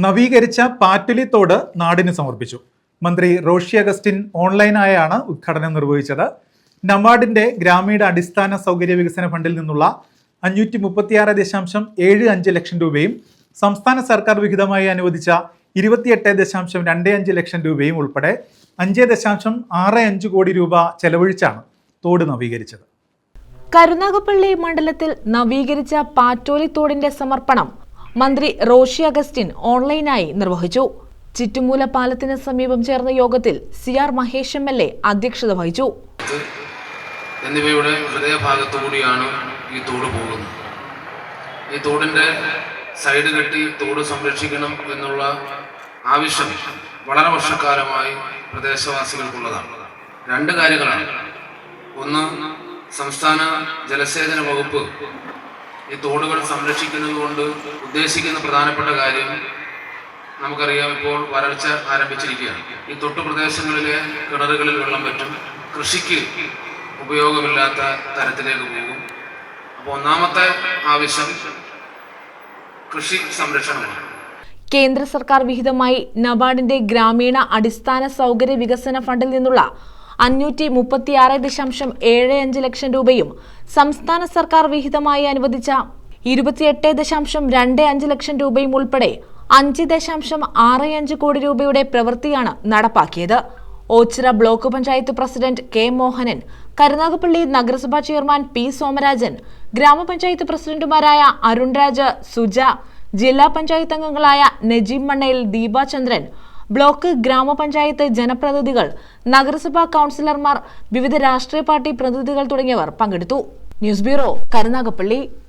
നവീകരിച്ച പാറ്റുലി തോട് നാടിന് സമർപ്പിച്ചു. മന്ത്രി റോഷി അഗസ്റ്റിൻ ഓൺലൈനായാണ് ഉദ്ഘാടനം നിർവഹിച്ചത്. നബാർഡിന്റെ ഗ്രാമീണ അടിസ്ഥാന സൗകര്യ വികസന ഫണ്ടിൽ നിന്നുള്ള 536.75 ലക്ഷം രൂപയും സംസ്ഥാന സർക്കാർ വിഹിതമായി അനുവദിച്ച 28.25 ലക്ഷം രൂപയും ഉൾപ്പെടെ 5.65 കോടി രൂപ ചെലവഴിച്ചാണ് തോട് നവീകരിച്ചത്. കരുനാഗപ്പള്ളി മണ്ഡലത്തിൽ നവീകരിച്ച പാറ്റോലി തോടിന്റെ സമർപ്പണം മന്ത്രി റോഷി അഗസ്റ്റിൻ ഓൺലൈനായി നിർവഹിച്ചു. ചിറ്റുമൂല പാലത്തിന് സമീപം ചേർന്ന യോഗത്തിൽ CR മഹേഷ് MLA അധ്യക്ഷത വഹിച്ചു. എന്നിവയുടെ ഹൃദയഭാഗത്തുകൂടിയാണ് ഈ തോട് പോകുന്നത്. ഈ തോടിന്റെ സൈഡ് കെട്ടി തോട് സംരക്ഷിക്കണം എന്നുള്ള ആവശ്യം വളരെ വർഷക്കാലമായി പ്രദേശവാസികൾക്കുള്ളതാണ്. രണ്ട് കാര്യങ്ങളാണ്. ഒന്ന്, സംസ്ഥാന ജലസേചന വകുപ്പ് ഈ തോടുകൾ സംരക്ഷിക്കുന്നതുകൊണ്ട് ഉദ്ദേശിക്കുന്ന പ്രധാനപ്പെട്ട കാര്യം നമുക്കറിയാം, ഇപ്പോൾ വരൾച്ച ആരംഭിച്ചിരിക്കുകയാണ്. ഈ തൊട്ടുപ്രദേശങ്ങളിലെ കിണറുകളിൽ വെള്ളം പറ്റും, കൃഷിക്ക് ഉപയോഗമില്ലാത്ത തരത്തിലേക്ക് പോകും. അപ്പോൾ ഒന്നാമത്തെ ആവശ്യം കൃഷി സംരക്ഷണമാണ്. കേന്ദ്ര സർക്കാർ വിഹിതമായി നബാർഡിന്റെ ഗ്രാമീണ അടിസ്ഥാന സൗകര്യ വികസന ഫണ്ടിൽ നിന്നുള്ള 536.75 ലക്ഷം രൂപയും സംസ്ഥാന സർക്കാർ വിഹിതമായി അനുവദിച്ച 28.25 ലക്ഷം രൂപയും ഉൾപ്പെടെ 5.65 കോടി രൂപയുടെ പ്രവൃത്തിയാണ് നടപ്പാക്കിയത്. Ochira block panchayat president K Mohanan, Karunagappally നഗരസഭാ ചെയർമാൻ P സോമരാജൻ, ഗ്രാമപഞ്ചായത്ത് പ്രസിഡന്റുമാരായ അരുൺ രാജ്, സുജ, ജില്ലാ പഞ്ചായത്ത് അംഗങ്ങളായ നജീം മണ്ണയിൽ, ദീപാചന്ദ്രൻ, ബ്ലോക്ക് ഗ്രാമപഞ്ചായത്ത് ജനപ്രതിനിധികൾ, നഗരസഭാ കൗൺസിലർമാർ, വിവിധ രാഷ്ട്രീയ പാർട്ടി പ്രതിനിധികൾ തുടങ്ങിയവർ പങ്കെടുത്തു. News bureau, Karunagappally.